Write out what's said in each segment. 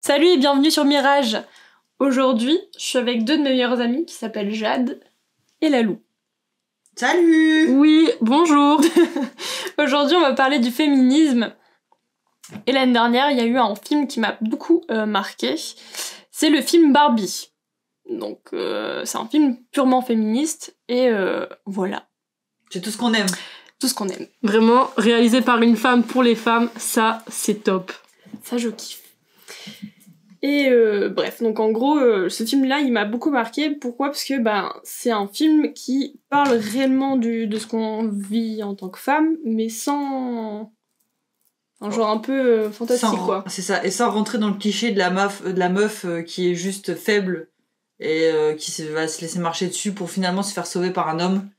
Salut et bienvenue sur Mirage. Aujourd'hui, je suis avec deux de mes meilleures amies qui s'appellent Jade et Lalou. Salut! Oui, bonjour. Aujourd'hui, on va parler du féminisme. Et l'année dernière, il y a eu un film qui m'a beaucoup marqué. C'est le film Barbie. Donc, c'est un film purement féministe et voilà. C'est tout ce qu'on aime. Tout ce qu'on aime. Vraiment, réalisé par une femme pour les femmes, ça, c'est top. Ça, je kiffe. Et bref, donc en gros, ce film-là, il m'a beaucoup marqué. Pourquoi ? Parce que c'est un film qui parle réellement de ce qu'on vit en tant que femme, mais sans un genre un peu fantastique, quoi. C'est ça, et sans rentrer dans le cliché de la meuf qui est juste faible et qui va se laisser marcher dessus pour finalement se faire sauver par un homme.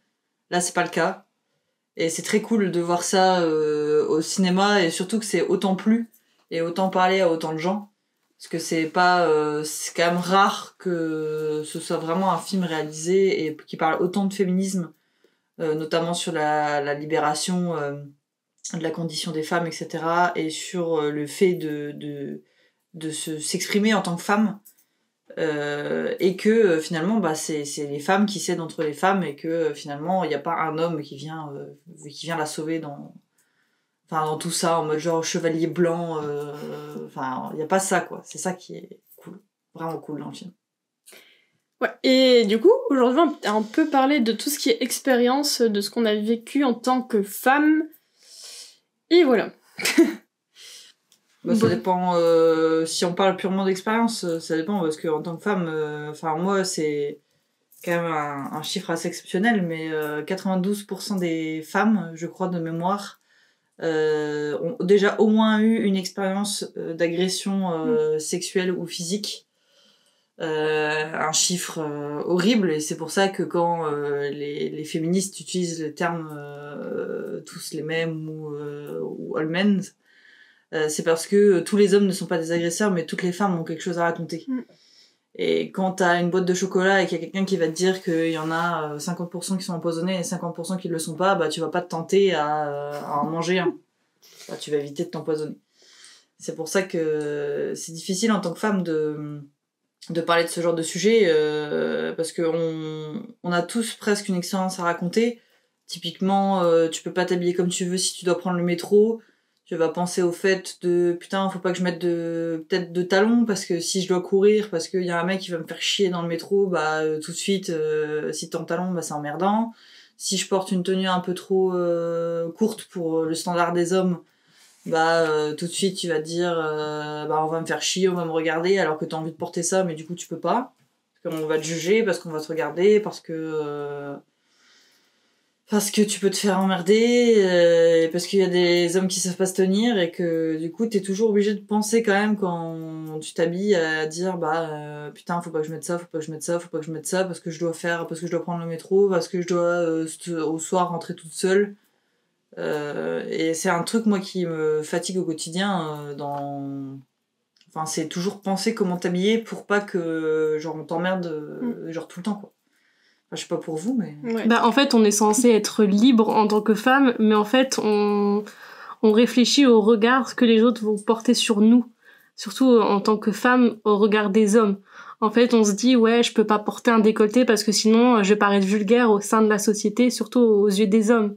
Là, c'est pas le cas. Et c'est très cool de voir ça au cinéma, et surtout que c'est autant plu et autant parlé à autant de gens. Parce que c'est quand même rare que ce soit vraiment un film réalisé et qui parle autant de féminisme, notamment sur la libération de la condition des femmes, etc. et sur le fait de s'exprimer en tant que femme, et que finalement c'est les femmes qui s'aident entre les femmes, et que finalement il n'y a pas un homme qui vient la sauver dans tout ça, en mode genre chevalier blanc, il n'y a pas ça, quoi. C'est ça qui est cool, vraiment cool dans le film. Ouais, et du coup, aujourd'hui, on va un peu parler de tout ce qui est expérience, de ce qu'on a vécu en tant que femme, et voilà. Ça dépend, si on parle purement d'expérience, ça dépend, parce que en tant que femme, moi, c'est quand même un chiffre assez exceptionnel, mais 92% des femmes, je crois, de mémoire, ont déjà au moins eu une expérience d'agression sexuelle ou physique. Un chiffre horrible, et c'est pour ça que quand les féministes utilisent le terme tous les mêmes ou all men, c'est parce que tous les hommes ne sont pas des agresseurs, mais toutes les femmes ont quelque chose à raconter. Et quand t'as une boîte de chocolat et qu'il y a quelqu'un qui va te dire qu'il y en a 50% qui sont empoisonnés et 50% qui le sont pas, tu vas pas te tenter à en manger un. Tu vas éviter de t'empoisonner. C'est pour ça que c'est difficile en tant que femme de parler de ce genre de sujet, parce que on a tous presque une expérience à raconter. Typiquement, tu peux pas t'habiller comme tu veux si tu dois prendre le métro. Tu vas penser au fait de putain, faut pas que je mette peut-être de talons, parce que si je dois courir parce qu'il y a un mec qui va me faire chier dans le métro, tout de suite, si t'es en talons, c'est emmerdant. Si je porte une tenue un peu trop courte pour le standard des hommes, tout de suite tu vas te dire on va me faire chier, on va me regarder, alors que t'as envie de porter ça, mais du coup tu peux pas, parce qu'on va te juger, parce qu'on va te regarder, parce que tu peux te faire emmerder, et parce qu'il y a des hommes qui savent pas se tenir, et que du coup t'es toujours obligé de penser quand même quand tu t'habilles à dire putain, faut pas que je mette ça, faut pas que je mette ça, faut pas que je mette ça, parce que je dois prendre le métro, parce que je dois au soir rentrer toute seule. Et c'est un truc, moi, qui me fatigue au quotidien, c'est toujours penser comment t'habiller pour pas que genre on t'emmerde genre tout le temps, quoi. Je sais pas pour vous, mais... Ouais. En fait, on est censé être libre en tant que femme, mais en fait, on réfléchit au regard que les autres vont porter sur nous. Surtout en tant que femme, au regard des hommes. En fait, on se dit, ouais, je peux pas porter un décolleté parce que sinon, je vais paraître vulgaire au sein de la société, surtout aux yeux des hommes.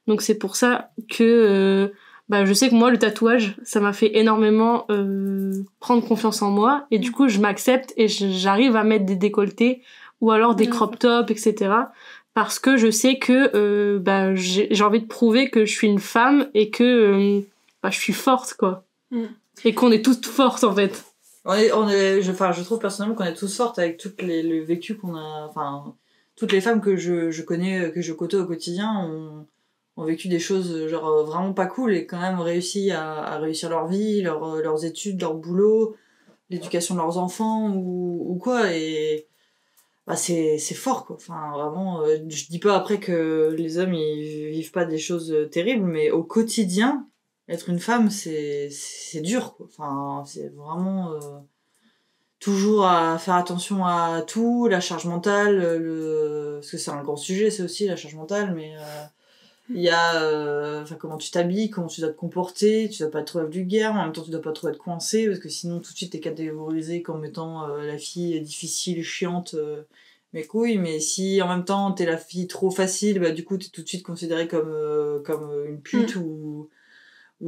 Donc c'est pour ça que je sais que moi, le tatouage, ça m'a fait énormément prendre confiance en moi, et du coup je m'accepte et j'arrive à mettre des décolletés ou alors des crop tops, etc. parce que je sais que j'ai envie de prouver que je suis une femme et que je suis forte, quoi. Et qu'on est toutes fortes, en fait. Je trouve personnellement qu'on est tous fortes avec tout le vécu qu'on a. Toutes les femmes que je connais, que je côtoie au quotidien, ont vécu des choses genre vraiment pas cool, et quand même réussi à réussir leur vie, leurs études, leur boulot, l'éducation de leurs enfants ou quoi, et c'est fort, quoi. Vraiment, je dis pas après que les hommes ils vivent pas des choses terribles, mais au quotidien, être une femme c'est dur, quoi. C'est vraiment toujours à faire attention à tout, la charge mentale, parce que c'est un grand sujet, c'est aussi la charge mentale, mais Il y a comment tu t'habilles, comment tu dois te comporter, tu dois pas être trop vulgaire, en même temps tu dois pas trop être coincé, parce que sinon tout de suite t'es catégorisé comme étant la fille difficile, chiante, mes couilles, mais si en même temps t'es la fille trop facile, bah du coup t'es tout de suite considérée comme une pute ou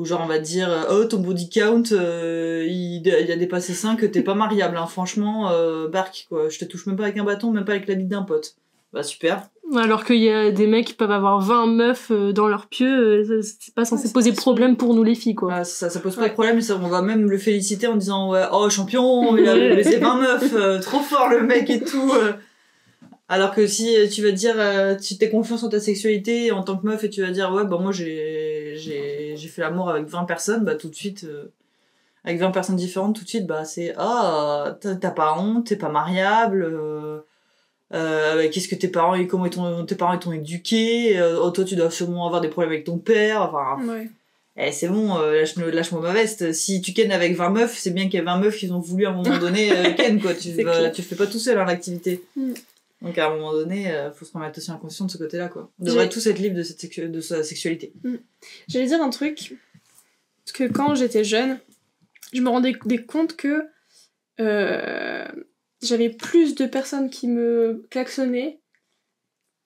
genre on va te dire oh ton body count il a dépassé 5, t'es pas mariable, hein. Franchement barque quoi, je te touche même pas avec un bâton, même pas avec la bite d'un pote. Bah super. Alors qu'il y a des mecs qui peuvent avoir 20 meufs dans leurs pieux, c'est pas censé poser problème pour nous les filles, quoi. Ah, ça pose pas de problème, on va même le féliciter en disant ouais, oh champion, il a baisé 20 meufs, trop fort le mec et tout. Alors que si tu vas dire, tu t'es confiance en ta sexualité en tant que meuf et tu vas dire ouais bah moi j'ai fait l'amour avec 20 personnes, bah tout de suite avec 20 personnes différentes tout de suite bah c'est t'as pas honte, t'es pas mariable. Qu'est-ce que tes parents t'ont éduqué, toi tu dois sûrement avoir des problèmes avec ton père, enfin ouais. C'est bon, lâche-moi ma veste. Si tu kennes avec 20 meufs, c'est bien qu'il y ait 20 meufs qui ont voulu à un moment donné ken quoi, tu fais pas tout seul hein, l'activité. Donc à un moment donné faut se remettre aussi en conscience de ce côté là quoi. On devrait tous être libres de sa sexualité. J'allais dire un truc, parce que quand j'étais jeune je me rendais compte que j'avais plus de personnes qui me klaxonnaient,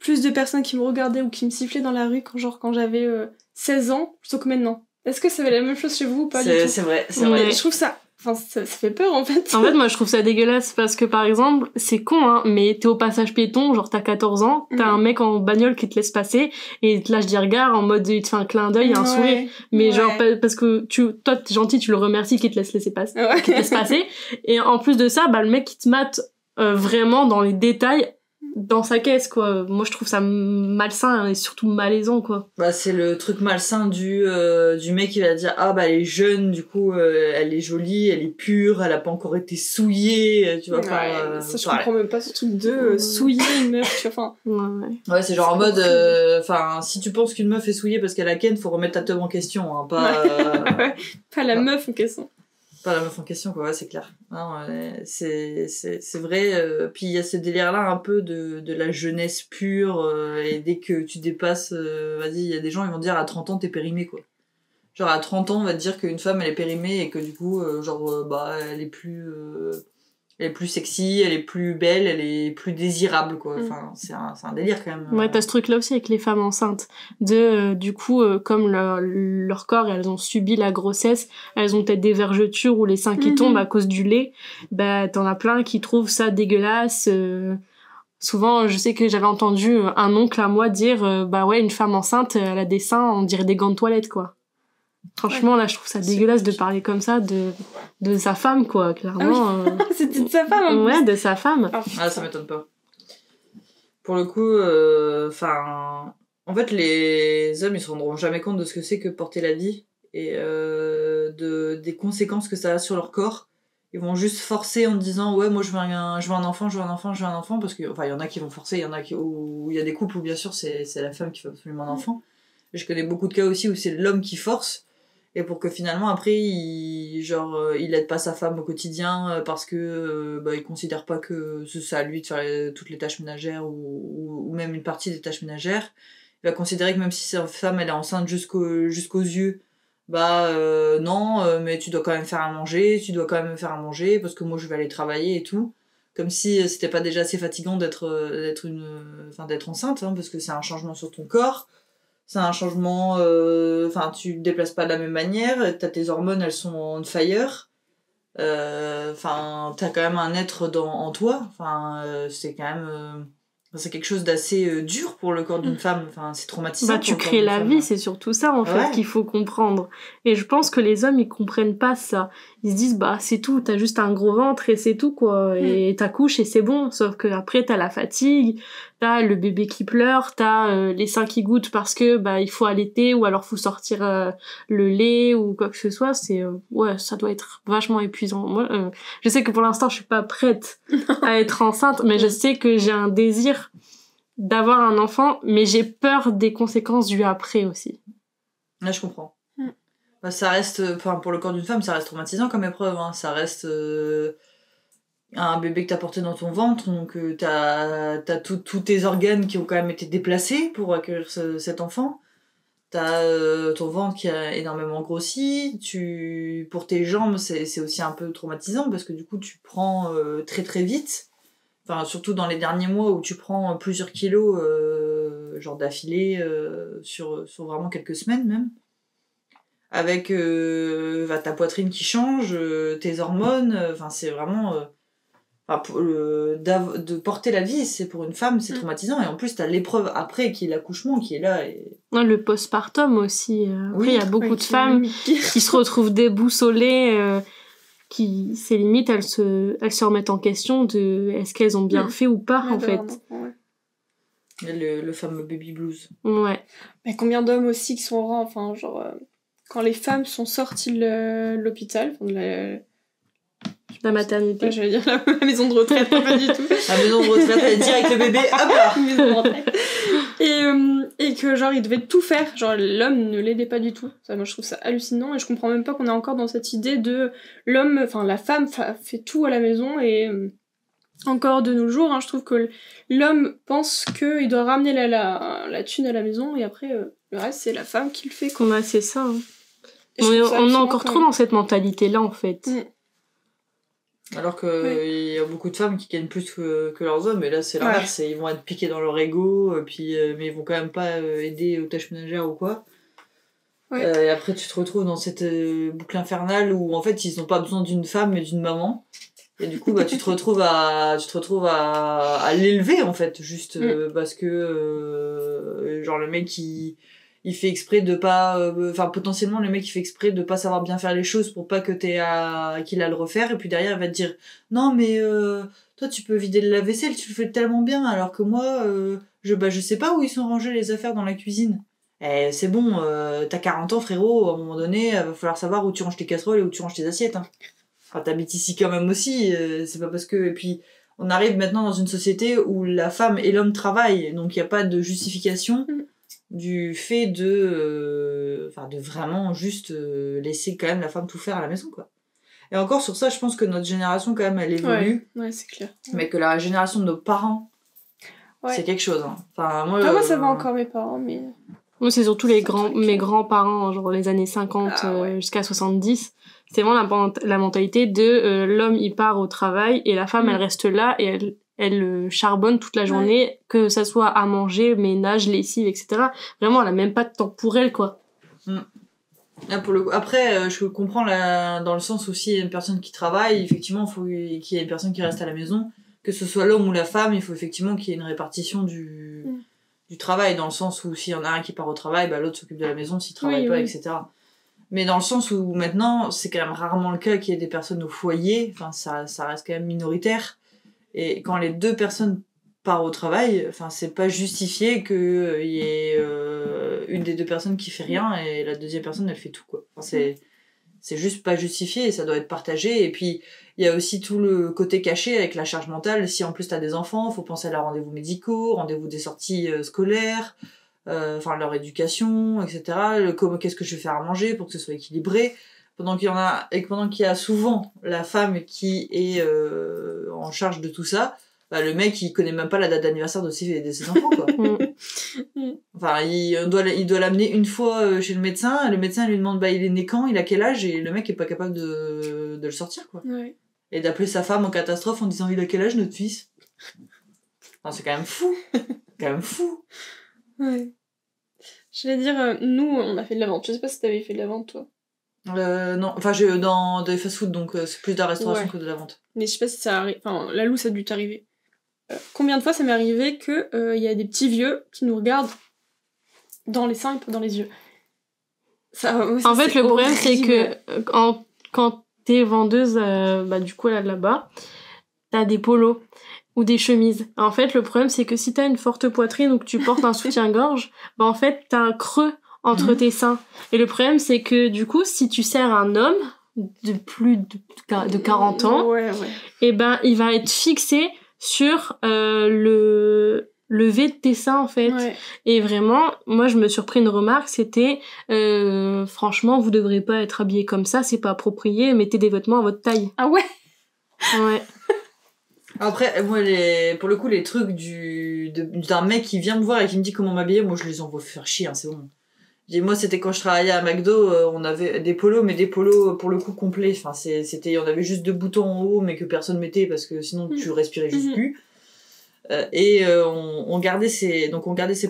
plus de personnes qui me regardaient ou qui me sifflaient dans la rue quand j'avais 16 ans, plutôt que maintenant. Est-ce que ça fait la même chose chez vous ou pas du tout ? C'est vrai. Je trouve ça fait peur en fait. En fait, moi je trouve ça dégueulasse parce que par exemple, c'est con hein, mais t'es au passage piéton, genre t'as 14 ans, t'as un mec en bagnole qui te laisse passer et il te lâche des regards en mode il te fait un clin d'œil, un sourire, mais genre parce que toi t'es gentil, tu le remercies qu'il te laisse passer et en plus de ça, bah le mec il te mate vraiment dans les détails dans sa caisse quoi. Moi je trouve ça malsain et surtout malaisant quoi. Bah c'est le truc malsain du mec qui va dire ah bah elle est jeune, du coup elle est jolie, elle est pure, elle a pas encore été souillée, tu vois. Ça je comprends même pas ce truc de souiller une meuf, tu vois, ouais c'est genre en mode si tu penses qu'une meuf est souillée parce qu'elle a ken, faut remettre ta teub en question hein, pas pas la meuf en question. Pas la meuf en question quoi, ouais c'est clair. Non, c'est vrai, puis il y a ce délire là un peu de la jeunesse pure et dès que tu dépasses vas-y, il y a des gens ils vont dire à 30 ans t'es périmée quoi. Genre à 30 ans on va te dire qu'une femme elle est périmée et que du coup elle est plus sexy, elle est plus belle, elle est plus désirable quoi. Enfin c'est un délire quand même. Ouais, t'as ce truc là aussi avec les femmes enceintes du coup comme leur corps elles ont subi la grossesse, elles ont peut-être des vergetures ou les seins qui tombent à cause du lait, bah t'en as plein qui trouvent ça dégueulasse. Souvent je sais que j'avais entendu un oncle à moi dire bah ouais une femme enceinte elle a des seins on dirait des gants de toilette quoi. Franchement, là, je trouve ça dégueulasse de parler comme ça de sa femme, quoi, clairement. C'était de sa femme, ouais, de sa femme. Ça m'étonne pas. Pour le coup, en fait, les hommes, ils se rendront jamais compte de ce que c'est que porter la vie et des conséquences que ça a sur leur corps. Ils vont juste forcer en disant ouais, moi je veux un enfant, parce que il y en a qui vont forcer, il y en a où il y a des couples où bien sûr c'est la femme qui veut absolument un enfant. Je connais beaucoup de cas aussi où c'est l'homme qui force. Et pour que finalement après il aide pas sa femme au quotidien parce que il considère pas que c'est à lui de faire toutes les tâches ménagères ou même une partie des tâches ménagères. Il va considérer que même si sa femme elle est enceinte jusqu'aux yeux, non, mais tu dois quand même faire à manger, parce que moi je vais aller travailler et tout. Comme si c'était pas déjà assez fatigant d'être enceinte hein, parce que c'est un changement sur ton corps. C'est un changement, tu te déplaces pas de la même manière, t'as tes hormones, elles sont on fire, t'as quand même un être en toi, c'est quand même, c'est quelque chose d'assez dur pour le corps d'une femme, c'est traumatisant. Tu crées la vie, c'est surtout ça en fait qu'il faut comprendre. Et je pense que les hommes ils comprennent pas ça. Ils se disent c'est tout, t'as juste un gros ventre et c'est tout quoi, et t'accouches et c'est bon. Sauf que après t'as la fatigue, t'as le bébé qui pleure, t'as les seins qui goûtent parce que il faut allaiter ou alors faut sortir le lait ou quoi que ce soit. C'est ça doit être vachement épuisant. Moi je sais que pour l'instant je suis pas prête à être enceinte, mais je sais que j'ai un désir d'avoir un enfant, mais j'ai peur des conséquences du après aussi. Là je comprends. Ça reste, pour le corps d'une femme ça reste traumatisant comme épreuve hein. Ça reste un bébé que t'as porté dans ton ventre, donc t'as tous tes organes qui ont quand même été déplacés pour accueillir cet enfant. T'as ton ventre qui a énormément grossi, pour tes jambes, c'est aussi un peu traumatisant parce que du coup, tu prends très très vite. Enfin, surtout dans les derniers mois où tu prends plusieurs kilos, genre d'affilée, sur vraiment quelques semaines même. Avec ta poitrine qui change, tes hormones, c'est vraiment... de porter la vie, c'est pour une femme, c'est traumatisant. Et en plus, t'as l'épreuve après qui est l'accouchement qui est là. Et... Le postpartum aussi. Après, il y a beaucoup de femmes qui se retrouvent déboussolées, qui, c'est limite, elles se remettent en question de est-ce qu'elles ont bien fait ou pas, en fait. Le fameux baby blues. Ouais. Mais combien d'hommes aussi qui sont quand les femmes sont sorties de l'hôpital, la maternité. Ouais, j'allais dire la maison de retraite, pas du tout. La maison de retraite, elle est direct le bébé, hop là. Maison de retraite. Et que genre il devait tout faire, genre l'homme ne l'aidait pas du tout. Ça, moi je trouve ça hallucinant et je comprends même pas qu'on est encore dans cette idée de la femme fait tout à la maison et encore de nos jours, je trouve que l'homme pense qu'il doit ramener la thune à la maison et après le reste c'est la femme qui le fait quoi. Ouais, c'est ça. On est encore trop dans cette mentalité-là en fait. Alors qu'il y a beaucoup de femmes qui gagnent plus que leurs hommes, et là c'est l'inverse, ils vont être piqués dans leur ego, mais ils vont quand même pas aider aux tâches ménagères ou quoi. Ouais. Et après tu te retrouves dans cette boucle infernale où en fait ils n'ont pas besoin d'une femme mais d'une maman. Et du coup tu te retrouves à l'élever en fait, juste parce que genre le mec il fait exprès de pas potentiellement le mec il fait exprès de pas savoir bien faire les choses pour pas que qu'il a le refaire, et puis derrière il va te dire non mais toi tu peux vider le lave-vaisselle, tu le fais tellement bien, alors que moi je sais pas où ils sont rangés les affaires dans la cuisine. Eh, c'est bon, t'as 40 ans frérot, à un moment donné va falloir savoir où tu ranges tes casseroles et où tu ranges tes assiettes, hein. Enfin, t'habites ici quand même aussi, c'est pas parce que... Et puis on arrive maintenant dans une société où la femme et l'homme travaillent, donc il y a pas de justification du fait de vraiment juste laisser quand même la femme tout faire à la maison, quoi. Et encore sur ça, je pense que notre génération quand même elle évolue. Ouais, c'est clair. Mais que la génération de nos parents, c'est quelque chose, hein. Moi ça va encore mes parents, mais... Moi c'est surtout mes grands-parents, genre les années 50 jusqu'à 70. C'est vraiment la mentalité de l'homme il part au travail et la femme elle reste là et elle charbonne toute la journée, que ça soit à manger, ménage, lessive, etc. Vraiment, elle a même pas de temps pour elle, quoi. Là, pour le coup. Après, je comprends dans le sens où s'il y a une personne qui travaille, effectivement, il faut qu'il y ait une personne qui reste à la maison. Que ce soit l'homme ou la femme, il faut effectivement qu'il y ait une répartition du travail, dans le sens où s'il y en a un qui part au travail, l'autre s'occupe de la maison s'il travaille pas, etc. Mais dans le sens où maintenant, c'est quand même rarement le cas qu'il y ait des personnes au foyer, ça reste quand même minoritaire. Et quand les deux personnes partent au travail, c'est pas justifié qu'il y ait une des deux personnes qui fait rien et la deuxième personne elle fait tout, quoi. C'est juste pas justifié et ça doit être partagé. Et puis il y a aussi tout le côté caché avec la charge mentale. Si en plus t'as des enfants, faut penser à leurs rendez-vous médicaux, rendez-vous des sorties scolaires, leur éducation, etc. Qu'est-ce que je vais faire à manger pour que ce soit équilibré. Pendant qu'il y a souvent la femme qui est en charge de tout ça, le mec il connaît même pas la date d'anniversaire de ses enfants, quoi. Il doit l'amener une fois chez le médecin lui demande il est né quand, il a quel âge, et le mec est pas capable de le sortir, quoi. Et d'appeler sa femme en catastrophe en disant il a quel âge notre fils. C'est quand même fou. Ouais. J'allais dire, nous on a fait de la vente, je sais pas si t'avais fait de la vente toi. Non, j'ai dans des fast-food, donc c'est plus de la restauration que de la vente. Mais je sais pas si ça arrive, la Lou ça a dû t'arriver. Combien de fois ça m'est arrivé que y a des petits vieux qui nous regardent dans les seins et pas dans les yeux. En fait, le problème c'est que quand t'es vendeuse, du coup là-bas, t'as des polos ou des chemises. En fait, le problème c'est que si t'as une forte poitrine ou que tu portes un soutien-gorge, en fait t'as un creux entre tes seins. Et le problème, c'est que, du coup, si tu sers un homme de plus de 40 ans, il va être fixé sur le V de tes seins, en fait. Et vraiment, moi, je me suis repris une remarque, c'était franchement, vous devrez pas être habillé comme ça, c'est pas approprié, mettez des vêtements à votre taille. Ah ouais? Ouais. Après, moi, pour le coup, les trucs d'un mec qui vient me voir et qui me dit comment m'habiller, moi, je les envoie faire chier, hein, c'est bon. Moi, c'était quand je travaillais à McDo, on avait des polos, mais des polos pour le coup complets. Enfin, on avait juste 2 boutons en haut, mais que personne mettait parce que sinon tu respirais juste plus. On gardait ces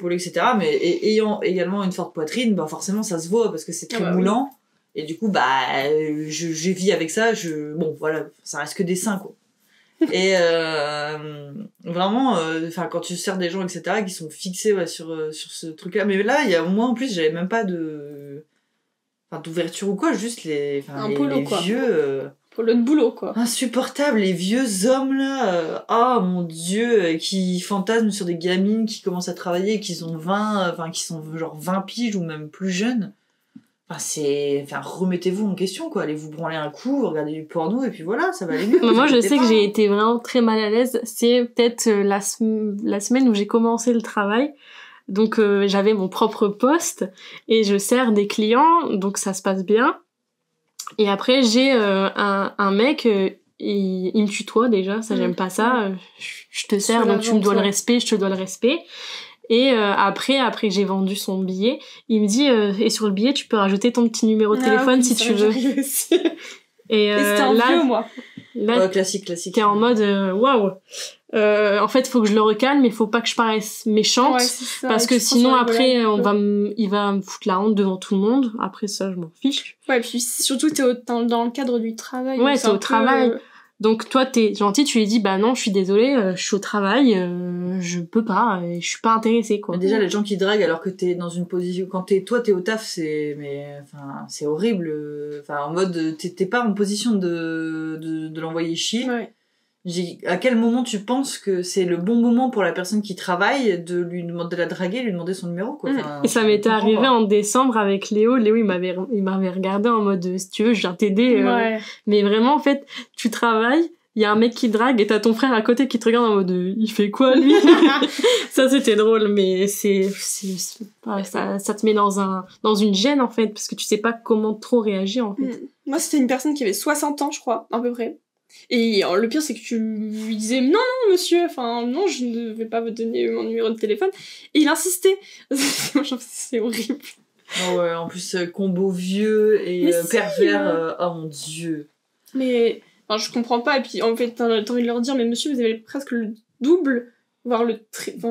polos, etc. Mais ayant également une forte poitrine, bah forcément ça se voit parce que c'est très moulant. Oui. Et du coup, bah, je vis avec ça. Bon, voilà, ça reste que des seins, quoi. Et vraiment, quand tu sers des gens, etc., qui sont fixés sur ce truc-là. Mais là, moi en plus, j'avais même pas d'ouverture ou quoi, juste les vieux. Polo de boulot, quoi. Insupportable, les vieux hommes là. Oh mon dieu, qui fantasment sur des gamines qui commencent à travailler, qui sont qui sont genre 20 piges ou même plus jeunes. Remettez-vous en question, quoi. Allez vous branler un coup, regardez du porno, et puis voilà, ça va aller mieux. Moi, je sais que j'ai été vraiment très mal à l'aise. C'est peut-être la semaine où j'ai commencé le travail. Donc, j'avais mon propre poste, et je sers des clients, donc ça se passe bien. Et après, j'ai un mec, il me tutoie déjà, ça j'aime pas ça. Je te sers, donc tu me dois le respect, je te dois le respect. Et après que j'ai vendu son billet, il me dit et sur le billet tu peux rajouter ton petit numéro de téléphone si tu veux. Et c'était un vieux, moi. Là, classique. T'es en mode waouh. En fait, faut que je le recalme, mais faut pas que je paraisse méchante, ça, parce que sinon après il va me foutre la honte devant tout le monde. Après ça, je m'en fiche. Ouais, et puis surtout t'es dans le cadre du travail. Ouais, t'es au travail. Donc toi t'es gentil, tu lui dis bah non, je suis désolée, je suis au travail, je peux pas, je suis pas intéressée, quoi. Mais déjà les gens qui draguent alors que t'es dans une position, quand t'es au taf, c'est horrible. En mode t'es pas en position de l'envoyer chier. Ouais. À quel moment tu penses que c'est le bon moment pour la personne qui travaille de la draguer, lui demander son numéro, quoi. Et ça m'était arrivé en décembre avec Léo. Léo, il m'avait regardé en mode si tu veux, je viens t'aider. Mais vraiment, en fait, tu travailles, il y a un mec qui drague et t'as ton frère à côté qui te regarde en mode il fait quoi lui? Ça c'était drôle, mais ça te met dans une gêne en fait, parce que tu sais pas comment trop réagir en fait. Moi c'était une personne qui avait 60 ans je crois, à peu près. Et le pire, c'est que tu lui disais non, monsieur, non, je ne vais pas vous donner mon numéro de téléphone. Et il insistait. C'est horrible. Oh ouais, en plus, combo vieux et pervers, oh mon dieu. Mais, je comprends pas. Et puis, en fait, t'as envie de leur dire, mais monsieur, vous avez presque le double, voire le triple de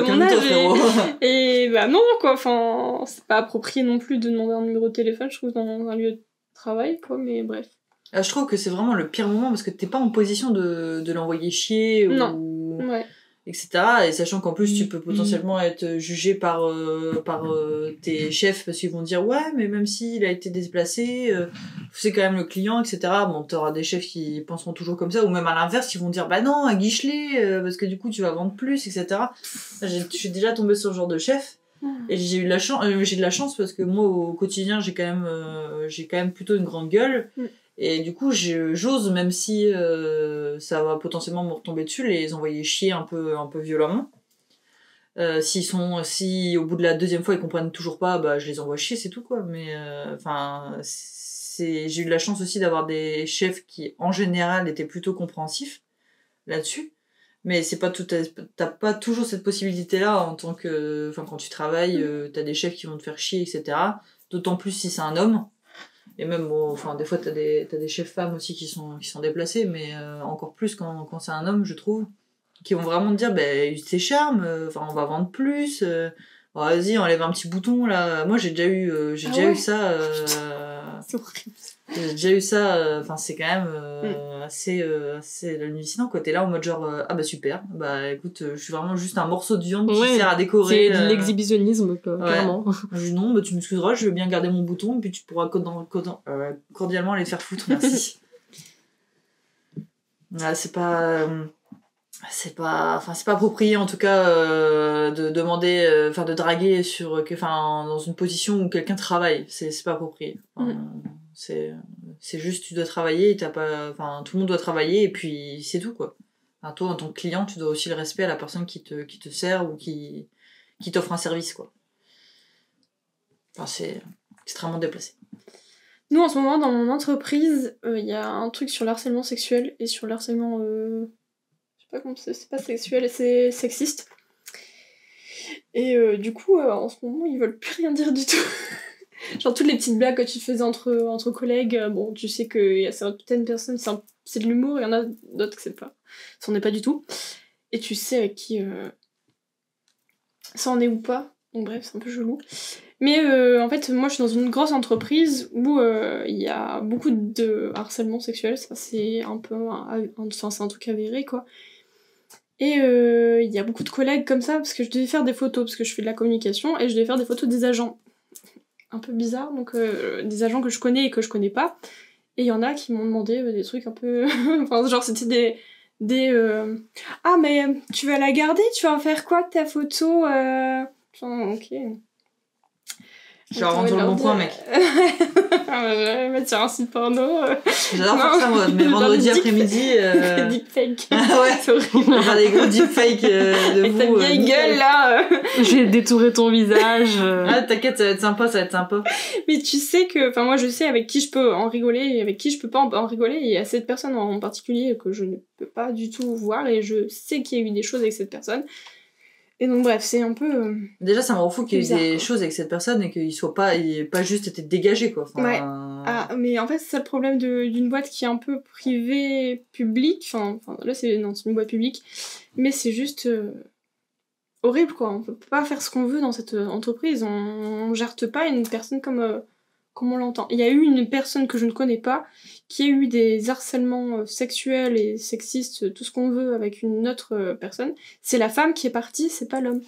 mon âge. Et non, quoi. C'est pas approprié non plus de demander un numéro de téléphone, je trouve, dans un lieu de travail, quoi. Mais bref. Je trouve que c'est vraiment le pire moment parce que t'es pas en position de l'envoyer chier ou etc. Et sachant qu'en plus tu peux potentiellement être jugé par tes chefs parce qu'ils vont dire ouais mais même s'il a été déplacé c'est quand même le client, etc. Bon, t'auras des chefs qui penseront toujours comme ça, ou même à l'inverse ils vont dire bah non guiche-les parce que du coup tu vas vendre plus, etc. Je suis déjà tombée sur ce genre de chef. Et j'ai de la chance parce que moi au quotidien j'ai quand même plutôt une grande gueule. Et du coup, j'ose, même si ça va potentiellement me retomber dessus, les envoyer chier un peu violemment. Si au bout de la deuxième fois ils comprennent toujours pas, bah je les envoie chier, c'est tout, quoi. Mais j'ai eu de la chance aussi d'avoir des chefs qui en général étaient plutôt compréhensifs là-dessus. Mais t'as pas toujours cette possibilité-là en tant que, quand tu travailles, t'as des chefs qui vont te faire chier, etc. D'autant plus si c'est un homme. Et même, des fois, t'as des chefs femmes aussi qui sont déplacés, mais encore plus quand c'est un homme, je trouve, qui vont vraiment te dire, use tes charmes, on va vendre plus, vas-y, enlève un petit bouton, là. Moi, j'ai déjà eu ça. C'est horrible. J'ai déjà eu ça, c'est quand même assez hallucinant, quoi. T'es là en mode genre, ah bah super, bah écoute, je suis vraiment juste un morceau de viande qui sert à décorer. C'est de l'exhibitionnisme, quoi, clairement. Non, bah tu m'excuseras, je veux bien garder mon bouton, et puis tu pourras cordialement aller te faire foutre, merci. C'est pas approprié en tout cas de demander de draguer dans une position où quelqu'un travaille, c'est pas approprié. C'est juste tu dois travailler, tout le monde doit travailler et puis c'est tout, quoi. Toi en tant que client, tu dois aussi le respect à la personne qui te sert ou qui t'offre un service, quoi. C'est extrêmement déplacé. Nous en ce moment dans mon entreprise, il y a un truc sur le harcèlement sexuel et sur le harcèlement c'est pas sexuel, c'est sexiste. Et du coup, en ce moment, ils veulent plus rien dire du tout. Genre, toutes les petites blagues que tu faisais entre collègues, bon, tu sais qu'il y a certaines personnes, c'est de l'humour, il y en a d'autres que c'est pas. Ça en est pas du tout. Et tu sais avec qui ça en est ou pas. Donc bref, c'est un peu chelou. Mais en fait, moi, je suis dans une grosse entreprise où il y a beaucoup de harcèlement sexuel. Ça, c'est un peu... Enfin, c'est un truc avéré, quoi. Et il y a beaucoup de collègues comme ça, parce que je devais faire des photos, parce que je fais de la communication, et je devais faire des photos des agents. Un peu bizarre, donc des agents que je connais et que je connais pas. Et il y en a qui m'ont demandé des trucs un peu... enfin, genre, c'était Ah, mais tu vas la garder? Tu vas en faire quoi de ta photo? Genre, ok. Je la rentre sur le bon coin, mec. Je vais mettre sur un site porno. J'adore faire ça, moi, mais vendredi après-midi. Deepfake. Ah ouais, c'est horrible. On va faire des gros deepfakes de Avec vous. ta vieille gueule, là. J'ai détouré ton visage. Ah, t'inquiète, ça va être sympa, ça va être sympa. Mais tu sais que... Enfin, moi, je sais avec qui je peux en rigoler et avec qui je peux pas en rigoler. Et il y a cette personne en particulier que je ne peux pas du tout voir. Et je sais qu'il y a eu des choses avec cette personne. Et donc bref, c'est un peu... Déjà, ça me rend fou qu'il y ait eu bizarre, des quoi. choses avec cette personne et qu'il ait pas juste été dégagé, quoi. Enfin, Ouais. Ah, mais en fait, c'est ça le problème d'une boîte qui est un peu privée, publique. Enfin là, c'est une boîte publique. Mais c'est juste horrible, quoi. On peut pas faire ce qu'on veut dans cette entreprise. On gère pas une personne comme on l'entend. Il y a eu une personne que je ne connais pas qui a eu des harcèlements sexuels et sexistes, tout ce qu'on veut, avec une autre personne. C'est la femme qui est partie, c'est pas l'homme.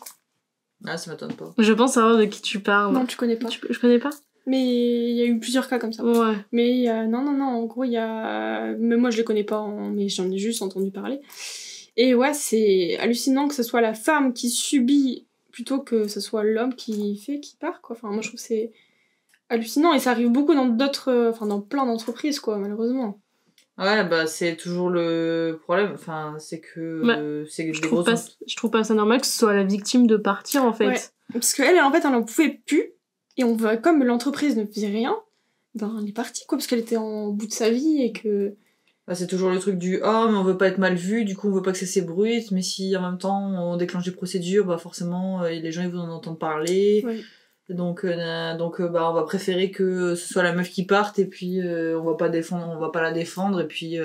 Ah, ça m'étonne pas. Je pense savoir de qui tu parles. Non, tu connais pas. Je connais pas? Mais il y a eu plusieurs cas comme ça. Ouais. Mais il y a... Non, en gros, il y a... Mais moi, je les connais pas, mais j'en ai juste entendu parler. Et ouais, c'est hallucinant que ce soit la femme qui subit plutôt que ce soit l'homme qui part, quoi. Enfin, moi, je trouve que c'est hallucinant. Et ça arrive beaucoup dans dans plein d'entreprises, quoi, malheureusement. Ouais, bah, c'est toujours le problème. Enfin, c'est que... c'est des grosses... Je trouve pas ça normal que ce soit la victime de partir, en fait. Ouais. Parce qu'elle, en fait, elle en pouvait plus. Et comme l'entreprise ne faisait rien, ben, elle est partie, quoi, parce qu'elle était en bout de sa vie et que... Bah, c'est toujours le truc du « Oh, mais on veut pas être mal vu, du coup on veut pas que ça s'ébruite, mais si en même temps on déclenche des procédures, bah forcément les gens ils vont en entendre parler. Ouais. Donc bah on va préférer que ce soit la meuf qui parte et puis on va pas la défendre et puis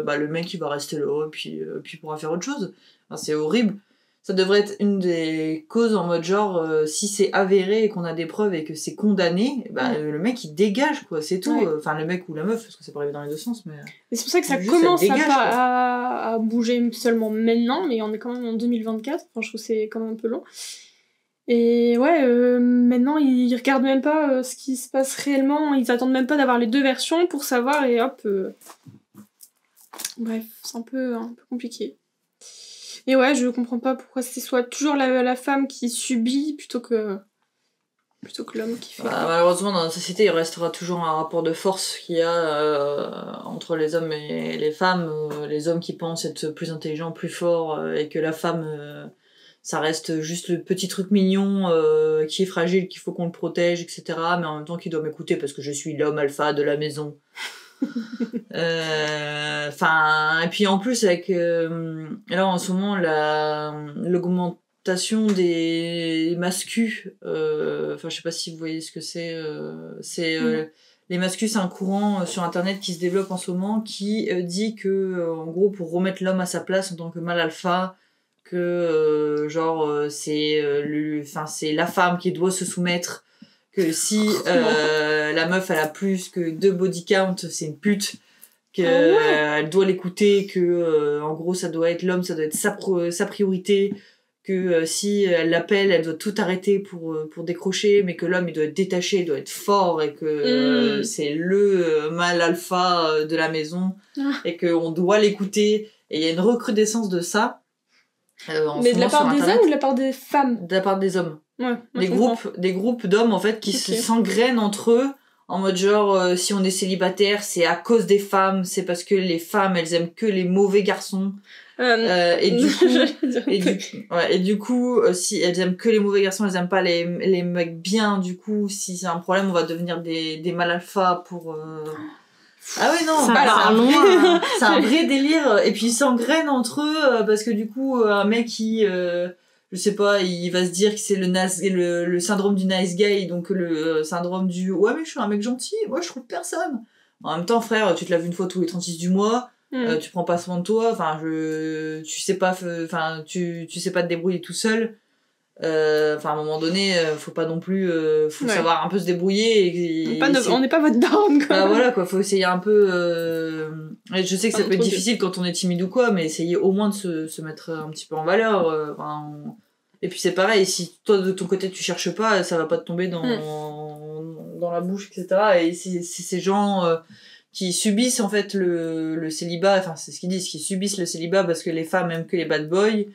bah le mec il va rester là et puis il pourra faire autre chose. » Enfin, c'est horrible. Ça devrait être une des causes en mode genre si c'est avéré et qu'on a des preuves et que c'est condamné, bah le mec il dégage, quoi, c'est tout. Ouais. Enfin le mec ou la meuf, parce que ça peut arriver dans les deux sens, mais... Et c'est pour ça que ça Juste, commence ça dégage, à bouger seulement maintenant, mais on est quand même en 2024, enfin, je trouve que c'est quand même un peu long. Et ouais, maintenant ils regardent même pas ce qui se passe réellement, ils attendent même pas d'avoir les deux versions pour savoir et hop. Bref, c'est un peu compliqué. Et ouais, je comprends pas pourquoi c'est soit toujours la femme qui subit plutôt que l'homme qui fait. Bah, malheureusement, dans la société, il restera toujours un rapport de force qu'il y a entre les hommes et les femmes. Les hommes qui pensent être plus intelligents, plus forts, et que la femme, ça reste juste le petit truc mignon qui est fragile, qu'il faut qu'on le protège, etc. Mais en même temps, qui doit m'écouter parce que je suis l'homme alpha de la maison. Et puis en plus, avec là en ce moment, l'augmentation des mascus, je sais pas si vous voyez ce que c'est, les mascus, c'est un courant sur internet qui se développe en ce moment qui dit que en gros pour remettre l'homme à sa place en tant que mâle alpha, que c'est la femme qui doit se soumettre, que si la meuf elle a plus que 2 body count, c'est une pute, que elle doit l'écouter, que en gros ça doit être l'homme, ça doit être sa priorité, que si elle l'appelle, elle doit tout arrêter pour décrocher, mais que l'homme il doit être détaché, il doit être fort et que c'est le mâle alpha de la maison et qu'on doit l'écouter. Et il y a une recrudescence de ça. Mais de la part des hommes ou de la part des femmes? De la part des hommes. Ouais, des groupes d'hommes en fait qui s'engrainent entre eux en mode genre si on est célibataire c'est à cause des femmes, c'est parce que les femmes elles aiment que les mauvais garçons et du coup si elles aiment que les mauvais garçons, elles aiment pas les mecs bien, du coup si c'est un problème on va devenir des mâles alpha pour Ah ouais, non, c'est un vrai délire. Et puis ils s'engrainent entre eux parce que du coup, un mec qui je sais pas, il va se dire que c'est le syndrome du nice guy, donc le syndrome du ouais mais je suis un mec gentil, moi je trouve personne. En même temps frère, tu te laves une fois tous les 36 du mois, tu prends pas soin de toi, enfin tu sais pas tu sais pas te débrouiller tout seul. Enfin à un moment donné faut pas non plus faut savoir un peu se débrouiller on n'est pas votre down quoi. Bah voilà quoi, faut essayer un peu je sais que ça peut être difficile quand on est timide ou quoi, mais essayer au moins de se mettre un petit peu en valeur et puis c'est pareil, si toi de ton côté tu cherches pas, ça va pas te tomber dans la bouche, etc. Et c'est ces gens qui subissent en fait le célibat, enfin c'est ce qu'ils disent, qui subissent le célibat parce que les femmes aiment que les bad boys,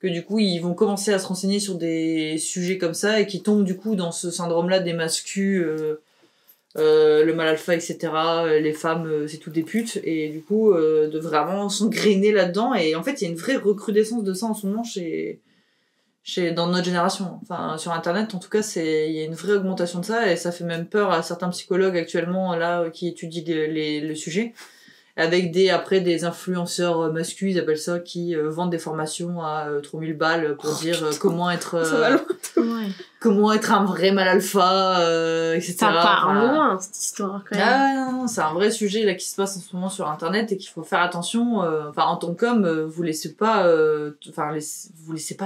que du coup ils vont commencer à se renseigner sur des sujets comme ça et qui tombent du coup dans ce syndrome-là des mascus, le mal alpha, etc. Les femmes, c'est tout des putes, et du coup de vraiment s'engrainer là-dedans. Et en fait il y a une vraie recrudescence de ça en ce moment dans notre génération. Enfin sur internet en tout cas, il y a une vraie augmentation de ça, et ça fait même peur à certains psychologues actuellement là qui étudient le sujet. Avec des influenceurs masculins, ils appellent ça, qui vendent des formations à 3000 balles pour dire comment être comment être un vrai mal alpha, etc. Ça part loin cette histoire quand même. Ah non, c'est un vrai sujet là qui se passe en ce moment sur internet, et qu'il faut faire attention. Enfin en tant qu'homme, vous laissez pas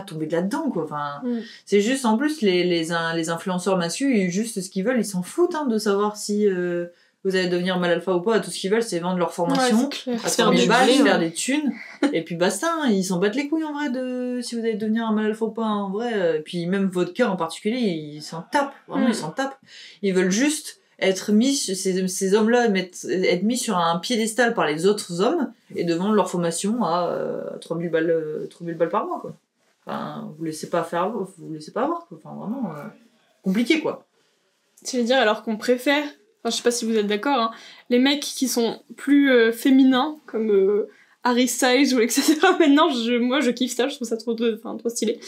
tomber de là-dedans quoi. Enfin c'est juste, en plus les influenceurs masculins, juste ce qu'ils veulent, ils s'en foutent de savoir si vous allez devenir mal alpha ou pas. Tout ce qu'ils veulent, c'est vendre leur formation, à 3000 balles, faire des thunes, et puis basta. Ils s'en battent les couilles en vrai de si vous allez devenir un mal alpha ou pas en vrai. Et puis même votre cœur en particulier, ils s'en tapent. Vraiment, ils s'en tapent. Ils veulent juste être mis, ces hommes-là, être mis sur un piédestal par les autres hommes et de vendre leur formation à 3000 balles par mois, quoi. Enfin, vous laissez pas avoir, quoi. Enfin, vraiment, compliqué, quoi. Je veux dire, alors qu'on préfère, enfin, je sais pas si vous êtes d'accord, les mecs qui sont plus féminins, comme Harry Styles ou etc. Maintenant, moi, je kiffe ça, je trouve ça trop stylé.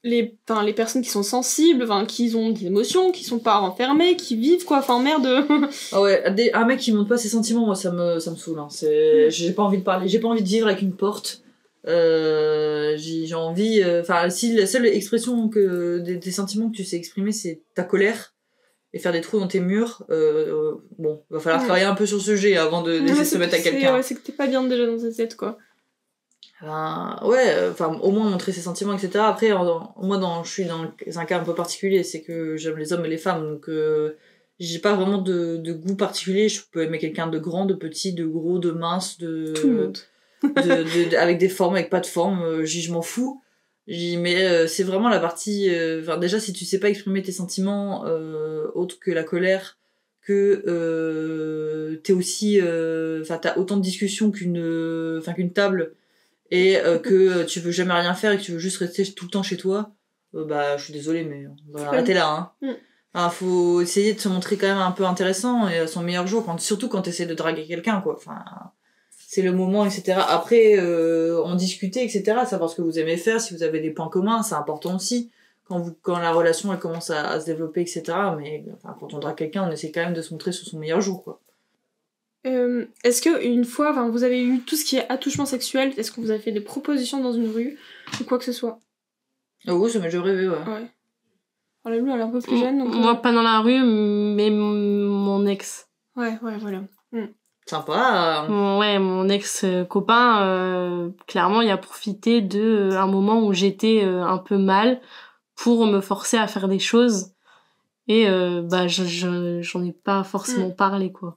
Les personnes qui sont sensibles, qui ont des émotions, qui sont pas renfermées, qui vivent, quoi, merde. Ah ouais, un mec qui montre pas ses sentiments, moi, ça me saoule. J'ai pas envie de parler, j'ai pas envie de vivre avec une porte. J'ai envie, si la seule expression des sentiments que tu sais exprimer, c'est ta colère, et faire des trous dans tes murs, bon, va falloir travailler un peu sur ce sujet avant d'essayer de se mettre à quelqu'un. Ouais, c'est que t'es pas bien déjà dans ta tête, quoi. Au moins montrer ses sentiments, etc. Après, moi, je suis dans un cas un peu particulier, c'est que j'aime les hommes et les femmes, donc j'ai pas vraiment de goût particulier. Je peux aimer quelqu'un de grand, de petit, de gros, de mince, tout le monde. avec des formes, avec pas de forme, je m'en fous. Mais c'est vraiment la partie déjà, si tu sais pas exprimer tes sentiments autre que la colère, que t'es aussi t'as autant de discussions qu'une table, et que tu veux jamais rien faire et que tu veux juste rester tout le temps chez toi, je suis désolée, mais on va arrêter là, faut essayer de se montrer quand même un peu intéressant et à son meilleur jour, surtout quand t'essaies de draguer quelqu'un, quoi. C'est le moment, etc. Après, en discuter, etc. Savoir ce que vous aimez faire, si vous avez des points communs, c'est important aussi. Quand la relation elle commence à se développer, etc. Mais quand on drague quelqu'un, on essaie quand même de se montrer sur son meilleur jour, quoi. Est-ce que une fois, vous avez eu tout ce qui est attouchement sexuel, est-ce que vous avez fait des propositions dans une rue ou quoi que ce soit? Ah oui, ça m'a déjà rêvé, ouais. Alors lui, elle est un peu plus jeune, donc. Moi, pas dans la rue, mais mon ex. Ouais, voilà. Sympa. Mon ex-copain, clairement, il a profité de un moment où j'étais un peu mal pour me forcer à faire des choses, et j'en ai pas forcément parlé, quoi.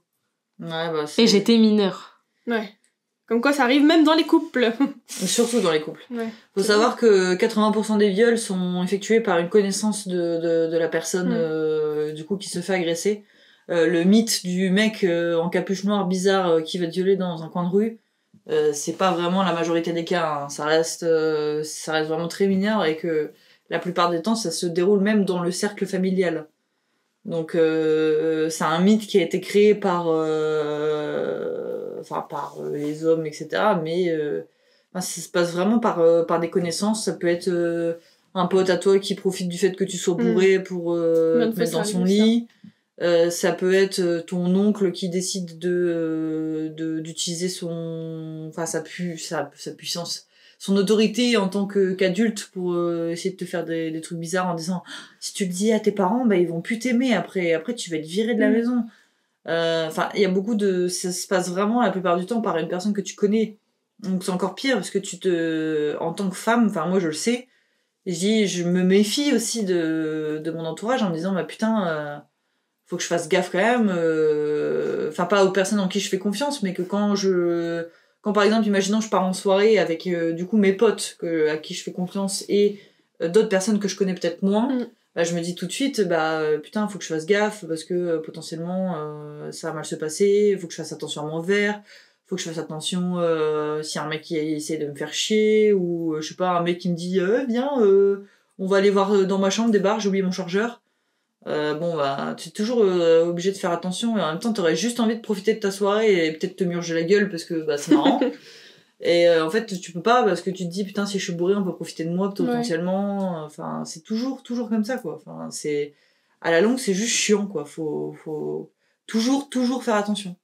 Et j'étais mineure. Ouais. Comme quoi ça arrive même dans les couples. Surtout dans les couples. Ouais. Faut savoir que 80% des viols sont effectués par une connaissance de la personne du coup qui se fait agresser. Le mythe du mec en capuche noire bizarre qui va te violer dans un coin de rue, c'est pas vraiment la majorité des cas, ça reste vraiment très mineur, et que la plupart des temps ça se déroule même dans le cercle familial. Donc c'est un mythe qui a été créé par les hommes, etc. Mais ça se passe vraiment par des connaissances. Ça peut être un pote à toi qui profite du fait que tu sois bourré pour te mettre dans son lit. Ça peut être ton oncle qui décide d'utiliser sa puissance, son autorité en tant qu'adulte pour essayer de te faire des trucs bizarres en disant si tu le dis à tes parents, bah ils vont plus t'aimer après tu vas être viré de la maison. Enfin, il y a beaucoup de... Ça se passe vraiment la plupart du temps par une personne que tu connais. Donc c'est encore pire parce que en tant que femme, enfin moi je le sais, je me méfie aussi de mon entourage en me disant bah putain, faut que je fasse gaffe quand même. Enfin pas aux personnes en qui je fais confiance, mais que quand par exemple, imaginons je pars en soirée avec du coup mes potes à qui je fais confiance et d'autres personnes que je connais peut-être moins. Bah, je me dis tout de suite, putain, faut que je fasse gaffe parce que potentiellement ça va mal se passer, faut que je fasse attention à mon verre, faut que je fasse attention s'il y a un mec qui essaie de me faire chier ou je sais pas, un mec qui me dit viens, on va aller voir dans ma chambre des bars, j'ai oublié mon chargeur. Bon, bah, tu es toujours obligé de faire attention et en même temps, t'aurais juste envie de profiter de ta soirée et peut-être te murger la gueule parce que bah, c'est marrant. Et en fait, tu peux pas parce que tu te dis putain, si je suis bourré, on peut profiter de moi potentiellement. Enfin, c'est toujours comme ça, quoi. Enfin, à la longue, c'est juste chiant, quoi. Faut toujours faire attention.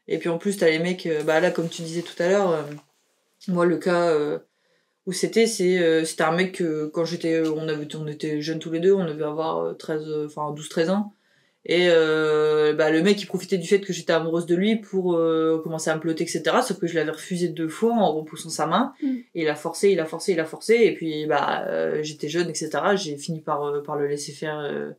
Et puis en plus, t'as les mecs, bah là, comme tu disais tout à l'heure, moi, le cas où c'était un mec quand on était jeunes tous les deux, on devait avoir 12-13 ans. Et le mec il profitait du fait que j'étais amoureuse de lui pour commencer à me plotter, etc. Sauf que je l'avais refusé 2 fois en repoussant sa main. Et il a forcé. Et puis j'étais jeune, etc. J'ai fini par le laisser faire.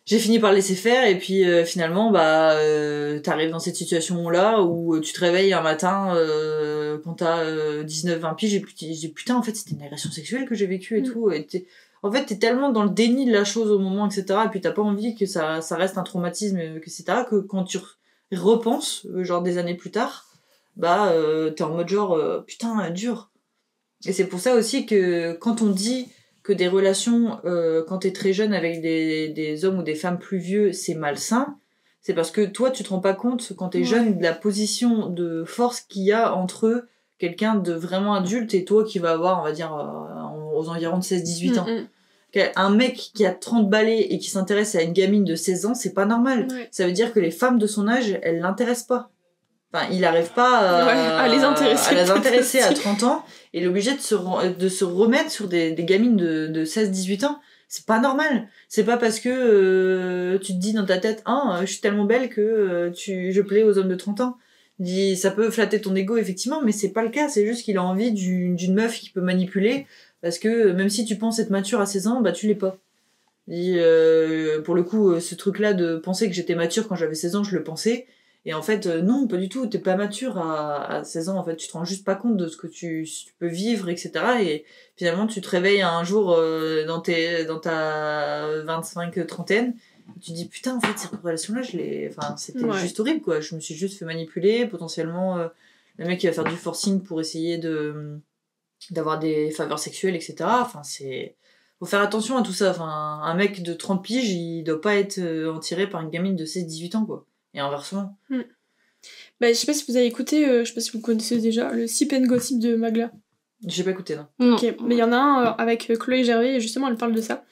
J'ai fini par le laisser faire et puis finalement t'arrives dans cette situation là où tu te réveilles un matin quand t'as 19-20 piges et puis tu dis putain en fait c'était une agression sexuelle que j'ai vécue et tout. Et en fait, t'es tellement dans le déni de la chose au moment, etc. Et puis t'as pas envie que ça reste un traumatisme, etc. Que quand tu repenses, genre des années plus tard, t'es en mode genre, putain, dur. Et c'est pour ça aussi que quand on dit que des relations, quand t'es très jeune avec des hommes ou des femmes plus vieux, c'est malsain, c'est parce que toi, tu te rends pas compte, quand t'es jeune, de la position de force qu'il y a entre quelqu'un de vraiment adulte et toi qui va avoir, on va dire, aux environs de 16-18 ans. Un mec qui a 30 balais et qui s'intéresse à une gamine de 16 ans, c'est pas normal. Ça veut dire que les femmes de son âge, elles l'intéressent pas. Enfin, il arrive pas à les intéresser à 30 ans. Et il est obligé de se remettre sur des gamines de 16-18 ans. C'est pas normal. C'est pas parce que tu te dis dans ta tête je suis tellement belle que je plais aux hommes de 30 ans. Ça peut flatter ton ego effectivement, mais c'est pas le cas. C'est juste qu'il a envie d'une meuf qui peut manipuler. Parce que même si tu penses être mature à 16 ans, tu l'es pas. Pour le coup, ce truc-là de penser que j'étais mature quand j'avais 16 ans, je le pensais. Et en fait, non, pas du tout. T'es pas mature à 16 ans. En fait, tu te rends juste pas compte de ce que tu peux vivre, etc. Et finalement, tu te réveilles un jour dans ta 25-30aine. Et tu te dis, putain, en fait, cette relation-là, c'était juste horrible, quoi. Je me suis juste fait manipuler. Potentiellement, le mec, il va faire du forcing pour essayer d'avoir des faveurs sexuelles, etc. Enfin, faut faire attention à tout ça. Enfin, un mec de 30 piges, il doit pas être attiré par une gamine de 16-18 ans, quoi. Et inversement. Je sais pas si vous avez écouté, je sais pas si vous connaissez déjà, le Sip and Gossip de Magla. J'ai pas écouté, non. Ok, mais il y en a un avec Chloé Gervais, et justement, elle parle de ça.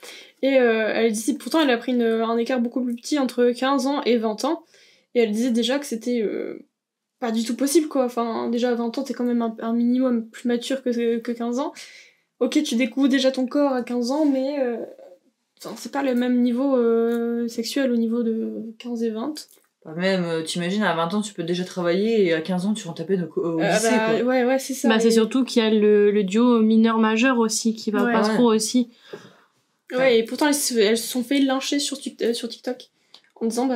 Et elle disait, pourtant, elle a pris un écart beaucoup plus petit entre 15 ans et 20 ans. Et elle disait déjà que c'était pas du tout possible, quoi. Enfin, déjà, à 20 ans, t'es quand même un minimum plus mature que 15 ans. Ok, tu découvres déjà ton corps à 15 ans, mais c'est pas le même niveau sexuel au niveau de 15 et 20. Même, t'imagines, à 20 ans, tu peux déjà travailler et à 15 ans, tu rentres à peine au lycée, quoi. Ouais, c'est ça. C'est surtout qu'il y a le duo mineur-majeur aussi, qui va pas trop aussi. Ouais, et pourtant, elles se sont fait lyncher sur TikTok. En disant,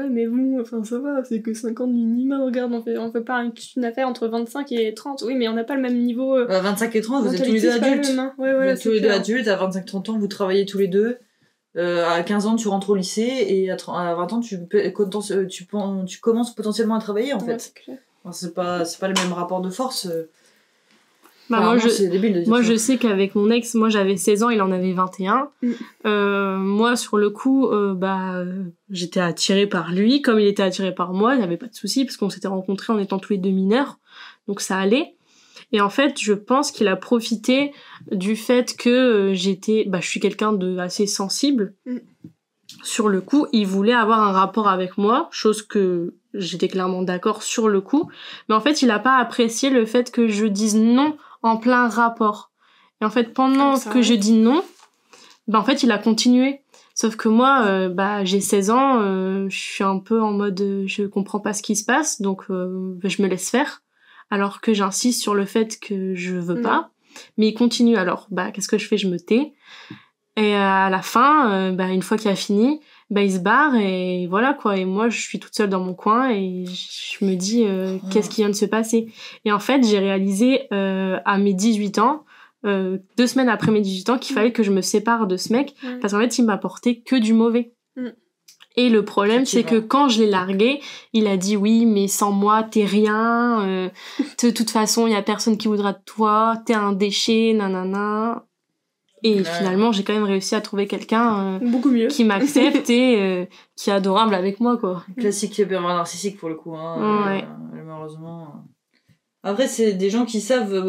mais vous, enfin, ça va, c'est que 50 minimum, regarde, on fait pas une affaire entre 25 et 30. Oui, mais on n'a pas le même niveau. 25 et 30, vous êtes tous les deux adultes. Vous êtes tous les deux adultes, à 25-30 ans, vous travaillez tous les deux. À 15 ans, tu rentres au lycée et à 20 ans, tu commences potentiellement à travailler, en fait. C'est clair. Enfin, c'est pas le même rapport de force. C'est débile de dire ça. Je sais qu'avec mon ex, moi j'avais 16 ans, il en avait 21. Moi, sur le coup, j'étais attirée par lui. Comme il était attiré par moi, il n'y avait pas de souci parce qu'on s'était rencontrés en étant tous les deux mineurs. Donc ça allait. Et en fait, je pense qu'il a profité du fait que je suis quelqu'un de assez sensible. Sur le coup, il voulait avoir un rapport avec moi, chose que j'étais clairement d'accord sur le coup. Mais en fait, il a pas apprécié le fait que je dise non en plein rapport. Et en fait, pendant ça que arrive. je dis non, en fait, il a continué. Sauf que moi, j'ai 16 ans, je suis un peu en mode, je comprends pas ce qui se passe, donc je me laisse faire. Alors que j'insiste sur le fait que je veux pas. Mais il continue. Alors, qu'est-ce que je fais? Je me tais. Et à la fin, une fois qu'il a fini, il se barre et voilà quoi. Et moi, je suis toute seule dans mon coin et je me dis, qu'est-ce qui vient de se passer? Et en fait, j'ai réalisé à mes 18 ans, 2 semaines après mes 18 ans, qu'il fallait que je me sépare de ce mec parce qu'en fait, il m'apportait que du mauvais. Et le problème, c'est que quand je l'ai largué, il a dit oui, mais sans moi, t'es rien. De toute façon, il y a personne qui voudra de toi. T'es un déchet, nanana. Et finalement, j'ai quand même réussi à trouver quelqu'un beaucoup mieux qui m'accepte et qui est adorable avec moi, quoi. Classique pervers narcissique pour le coup, hein. Malheureusement. Après, c'est des gens qui savent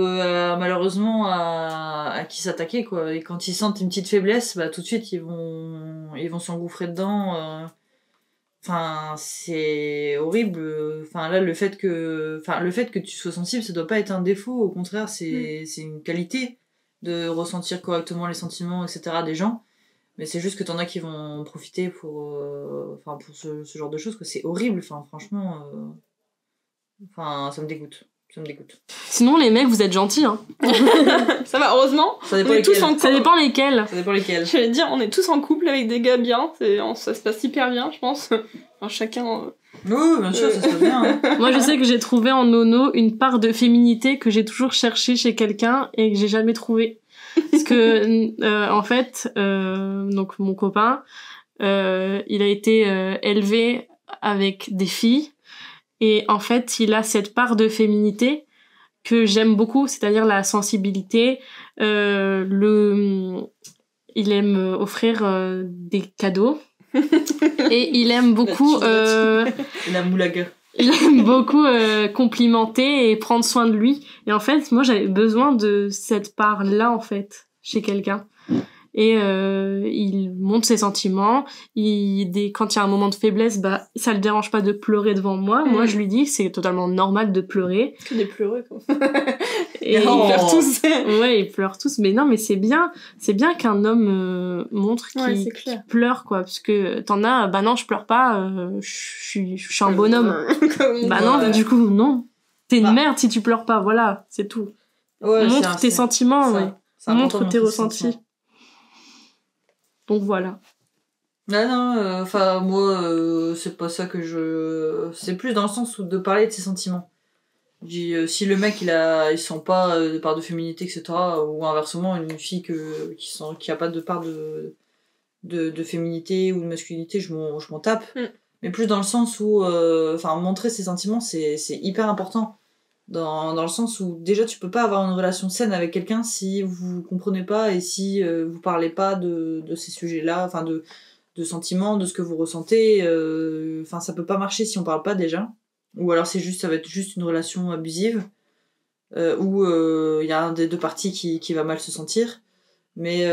malheureusement à qui s'attaquer, quoi. Et quand ils sentent une petite faiblesse, tout de suite ils vont s'engouffrer dedans. Enfin, c'est horrible. Enfin, là, le fait que tu sois sensible, ça doit pas être un défaut. Au contraire, c'est une qualité de ressentir correctement les sentiments, etc. des gens. Mais c'est juste que t'en as qui vont en profiter pour ce genre de choses, quoi. C'est horrible. Enfin, franchement, ça me dégoûte. Sinon, les mecs, vous êtes gentils, hein. Ça va, heureusement. Ça dépend on est lesquels. tous en couple. Ça dépend lesquels. Ça dépend lesquels. Je vais dire, on est tous en couple avec des gars bien. Ça se passe hyper bien, je pense. Enfin, chacun... Oui, bien sûr, ça se passe bien. Hein. Moi, je sais que j'ai trouvé en Nono une part de féminité que j'ai toujours cherchée chez quelqu'un et que j'ai jamais trouvée. Parce que, en fait, donc mon copain, il a été élevé avec des filles. Et en fait, il a cette part de féminité que j'aime beaucoup, c'est-à-dire la sensibilité. Il aime offrir des cadeaux. Et il aime beaucoup... La moulaga. Il aime beaucoup complimenter et prendre soin de lui. Et en fait, moi, j'avais besoin de cette part-là, en fait, chez quelqu'un. Et il montre ses sentiments. Quand il y a un moment de faiblesse, ça le dérange pas de pleurer devant moi. Moi, je lui dis que c'est totalement normal de pleurer. Que des pleureux, quoi. Et ils pleurent tous. Ouais, ils pleurent tous. Mais non, mais c'est bien qu'un homme montre qu'il pleure, quoi. Parce que t'en as, non, je pleure pas, je suis un bonhomme. Non, du coup, non. T'es une merde si tu pleures pas, voilà, c'est tout. Ouais, montre tes sentiments, montre tes ressentis. Donc voilà. Non, moi, c'est pas ça que c'est plus dans le sens où de parler de ses sentiments. Je dis, si le mec, il sent pas de part de féminité, etc., ou inversement, une fille qui a pas de part de féminité ou de masculinité, je m'en tape. Mais plus dans le sens où, montrer ses sentiments, c'est hyper important. Dans le sens où déjà tu peux pas avoir une relation saine avec quelqu'un si vous comprenez pas et si vous parlez pas de ces sujets-là, enfin de sentiments, de ce que vous ressentez, ça peut pas marcher si on parle pas déjà, ou alors ça va être juste une relation abusive où il y a un des deux parties qui va mal se sentir. Mais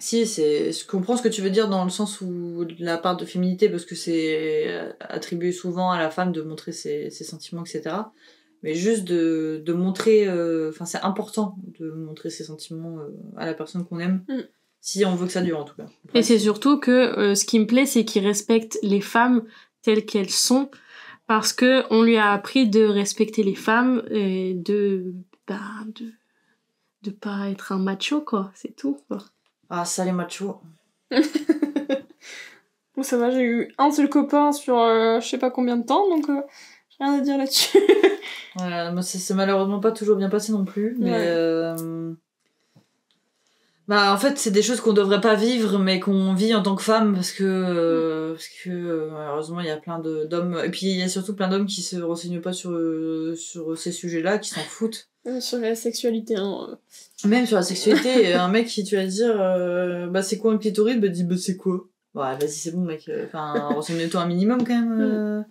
je comprends ce que tu veux dire dans le sens où la part de féminité, parce que c'est attribué souvent à la femme de montrer ses sentiments, etc. Mais juste de montrer, c'est important de montrer ses sentiments à la personne qu'on aime, si on veut que ça dure en tout cas. Après, et c'est surtout que ce qui me plaît, c'est qu'il respecte les femmes telles qu'elles sont, parce que on lui a appris de respecter les femmes et de pas être un macho, quoi, c'est tout, quoi. Ah, ça les machos. Bon, ça va, j'ai eu un seul copain sur je sais pas combien de temps, donc j'ai rien à dire là-dessus. Ouais, moi c'est malheureusement pas toujours bien passé non plus, mais en fait c'est des choses qu'on devrait pas vivre mais qu'on vit en tant que femme parce que malheureusement il y a plein d'hommes, et puis il y a surtout plein d'hommes qui se renseignent pas sur ces sujets-là, qui s'en foutent. Sur la sexualité, hein. Même sur la sexualité, un mec qui tu vas dire c'est quoi un clitoris, dis c'est quoi. Ouais, vas-y, c'est bon mec, renseigne-toi un minimum quand même.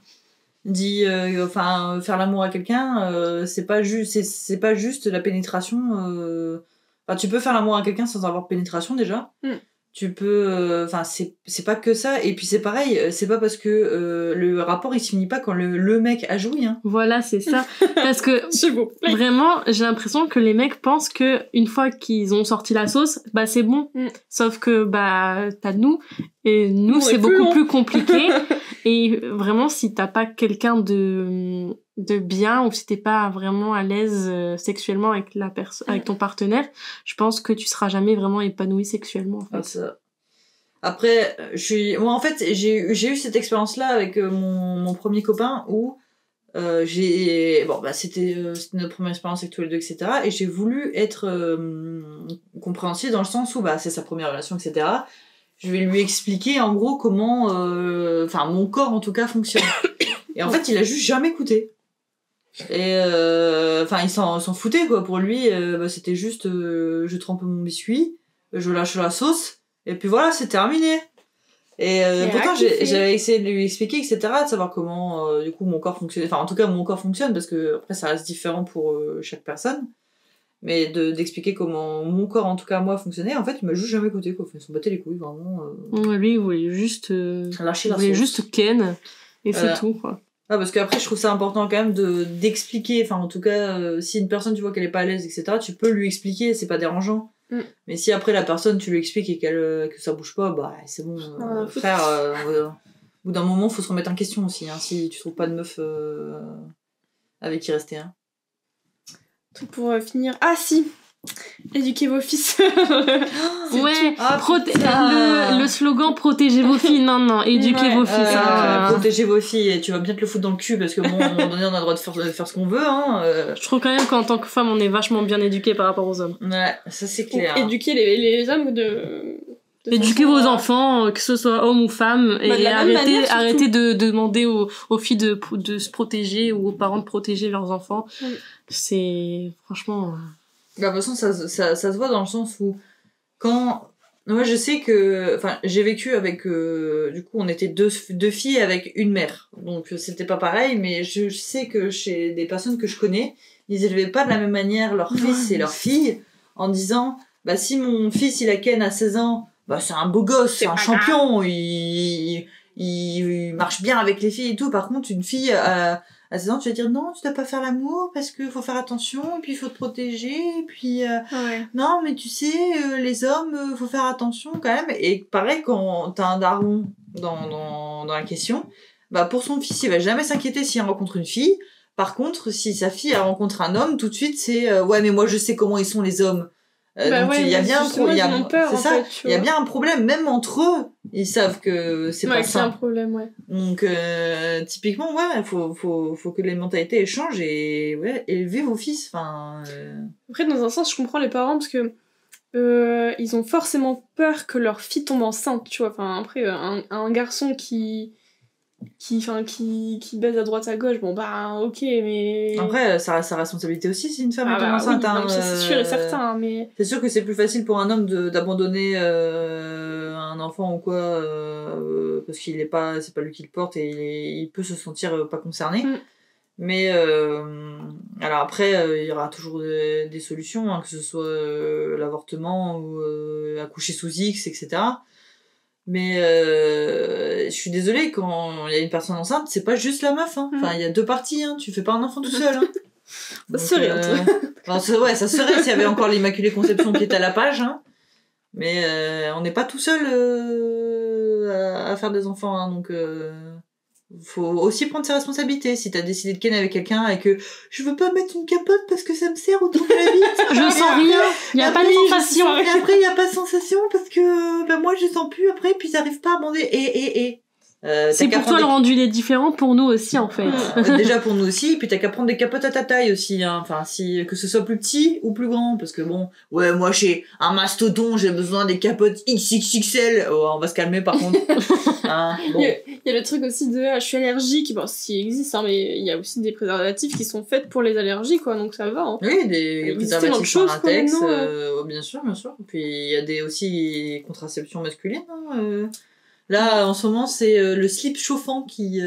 Dis faire l'amour à quelqu'un, c'est pas juste la pénétration. Tu peux faire l'amour à quelqu'un sans avoir pénétration déjà. tu peux enfin c'est pas que ça, et puis c'est pareil, c'est pas parce que le rapport il se finit pas quand le mec a joui, hein. Voilà, c'est ça. Parce que vraiment, j'ai l'impression que les mecs pensent que une fois qu'ils ont sorti la sauce, bah c'est bon. Sauf que bah t'as nous, et nous c'est beaucoup plus compliqué. Et vraiment, si t'as pas quelqu'un de bien, ou si t'es pas vraiment à l'aise sexuellement avec la personne, avec ton partenaire, je pense que tu seras jamais vraiment épanoui sexuellement, en fait. Ah, ça. Après, moi en fait, j'ai eu cette expérience-là avec mon premier copain où c'était notre première expérience avec tous les deux, etc. Et j'ai voulu être compréhensive dans le sens où c'est sa première relation, etc. Je vais lui expliquer en gros comment, mon corps en tout cas fonctionne. Et en fait, il a juste jamais écouté. Et il s'en foutait quoi. Pour lui, c'était juste, je trempe mon biscuit, je lâche la sauce, et puis voilà, c'est terminé. Et pourtant, j'avais essayé de lui expliquer, etc., de savoir comment, du coup, mon corps fonctionnait. Enfin, en tout cas, mon corps fonctionne, parce que après, ça reste différent pour chaque personne. Mais d'expliquer comment mon corps, en tout cas, moi, fonctionnait, en fait, il m'a juste jamais écouté, quoi. Il s'en battait les couilles, vraiment. Lui, il voulait juste... lâcher la sauce. Il voulait juste ken, et c'est tout, quoi. Ah, parce qu'après, je trouve ça important quand même d'expliquer, enfin, en tout cas, si une personne, tu vois qu'elle est pas à l'aise, etc., tu peux lui expliquer, c'est pas dérangeant. Mais si après la personne, tu lui expliques et que ça bouge pas, c'est bon, frère, au bout d'un moment, faut se remettre en question aussi, hein, si tu trouves pas de meuf avec qui rester, hein. Pour finir, si, éduquez vos fils. Ouais, le slogan protégez vos filles, non, éduquez vos filles. Protégez vos filles, et tu vas bien te le foutre dans le cul, parce que bon, à un moment donné, on a le droit de faire ce qu'on veut, hein. Je trouve quand même qu'en tant que femme, on est vachement bien éduqués par rapport aux hommes. Ouais, ça c'est clair. Éduquer les hommes éduquer vos enfants, que ce soit hommes ou femmes, et arrêter de demander aux filles de se protéger, ou aux parents de protéger leurs enfants. C'est franchement... De toute façon, ça se voit dans le sens où quand... Moi, je sais que... Enfin, j'ai vécu avec... du coup, on était deux filles avec une mère. Donc, c'était pas pareil, mais je sais que chez des personnes que je connais, ils élevaient pas de la même manière leur fils et leur fille, en disant, si mon fils, il a ken à 16 ans, c'est un beau gosse, c'est un champion, il marche bien avec les filles et tout. Par contre, une fille... À 16 ans, tu vas dire non, tu dois pas faire l'amour parce qu'il faut faire attention, et puis il faut te protéger, et puis non, mais tu sais, les hommes, faut faire attention quand même. Et pareil, quand t'as un daron dans la question, pour son fils, il va jamais s'inquiéter s'il rencontre une fille. Par contre, si sa fille elle rencontre un homme, tout de suite c'est ouais, mais moi je sais comment ils sont les hommes. Donc il y a bien il y a bien un problème, même entre eux ils savent que c'est pas ça. C'est un problème, ouais. Donc typiquement faut que les mentalités changent, et élevez vos fils, Après, dans un sens, je comprends les parents, parce que ils ont forcément peur que leur fille tombe enceinte, tu vois. Après, un garçon qui baise à droite à gauche, ok, mais... Après, ça reste sa responsabilité aussi si une femme tombe enceinte. Oui, ça c'est sûr et certain, mais... C'est sûr que c'est plus facile pour un homme d'abandonner un enfant ou quoi, parce qu'il c'est pas lui qui le porte, et il peut se sentir pas concerné. Mais alors après, il y aura toujours des solutions, hein, que ce soit l'avortement ou accoucher sous X, etc. Mais je suis désolée, quand il y a une personne enceinte, c'est pas juste la meuf, hein. Il y a deux parties, hein. Tu fais pas un enfant tout seul, hein. Ça serait ça serait s'il y avait encore l'Immaculée Conception qui est à la page, hein. Mais on n'est pas tout seul à faire des enfants, hein. Donc faut aussi prendre ses responsabilités. Si t'as décidé de ken avec quelqu'un et que je veux pas mettre une capote parce que ça me serre autour de la bite, je sens rien, il y a pas de sensation, et après il y a pas de sensation parce que moi je sens plus après, puis j'arrive pas à bander, c'est pour toi le rendu il est différent, pour nous aussi en fait. Déjà pour nous aussi, puis t'as qu'à prendre des capotes à ta taille aussi, hein. Que ce soit plus petit ou plus grand, parce que moi j'ai un mastodon, j'ai besoin des capotes XXXL. On va se calmer par contre. Hein, bon. Il y a le truc aussi de je suis allergique, s'il existe, hein, mais il y a aussi des préservatifs qui sont faits pour les allergies, quoi, donc ça va, hein. Oui, des préservatifs en latex, bien sûr. Puis il y a aussi contraceptions masculines, hein. Là, en ce moment, c'est le slip chauffant qui...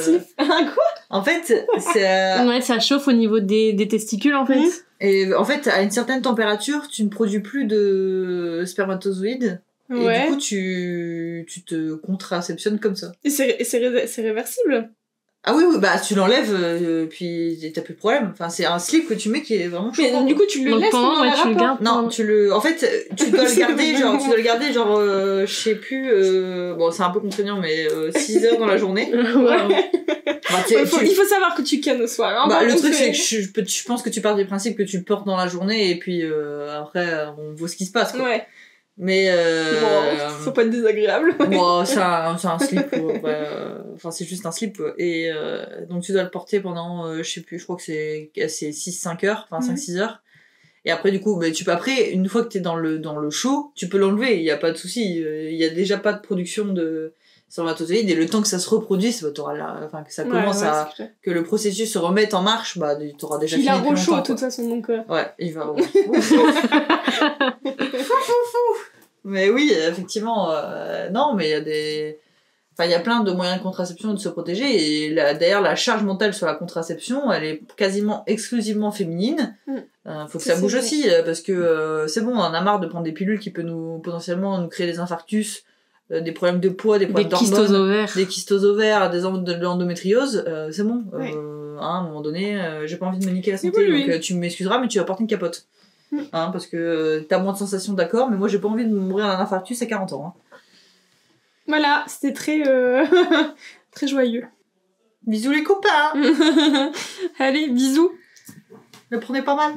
Slip quoi ? En fait, c'est... Ouais, ça chauffe au niveau des testicules, en fait. Et en fait, à une certaine température, tu ne produis plus de spermatozoïdes. Ouais. Et du coup, tu te contraceptionnes comme ça. Et c'est réversible. Ah oui, bah tu l'enlèves, puis t'as plus de problème. Enfin, c'est un slip que tu mets qui est vraiment chaud. Mais du coup, tu le Donc laisses pendant, pendant ouais, le tu le rapport. gardes. Non, pendant- en fait, tu dois le garder, je sais plus, bon, c'est un peu contraignant, mais 6 heures dans la journée. Ouais. Bah, Il faut savoir que tu cannes au soir. Hein, bah, le par truc, contre, c'est que je pense que tu pars du principe que tu le portes dans la journée, et puis après, on voit ce qui se passe, quoi. Ouais. Mais Bon, faut pas être désagréable. bon, c'est un slip, quoi. Enfin, c'est juste un slip, quoi. Et donc, tu dois le porter pendant, je sais plus, je crois que c'est 6-5 heures, enfin 5-6 heures. Et après, du coup, bah, tu peux après, une fois que t'es dans le chaud, tu peux l'enlever, il y a pas de souci. Il y a déjà pas de production de spermatozoïdes, et le temps que ça se reproduise, bah, enfin, que ça commence que le processus se remette en marche, bah, t'auras déjà fini il a depuis rechaud de longtemps, toute quoi. façon, donc... Ouais, il va... Mais oui, effectivement, non, mais il y a des... Enfin, il y a plein de moyens de contraception de se protéger, et d'ailleurs, la charge mentale sur la contraception, elle est quasiment exclusivement féminine. Faut que ça bouge aussi, parce que c'est bon, on en a marre de prendre des pilules qui peuvent potentiellement nous créer des infarctus, des problèmes de poids, des problèmes Des kystes aux d'hormones, ovaires. des kystes aux ovaires, de l'endométriose, c'est bon. Ouais. À un moment donné, j'ai pas envie de me niquer la santé, Oui. donc tu m'excuseras, mais tu vas porter une capote. Parce que t'as moins de sensations, d'accord, mais moi j'ai pas envie de mourir d'un infarctus à 40 ans. Voilà, c'était très... très joyeux. Bisous les copains. Allez, bisous. Le prenez pas mal.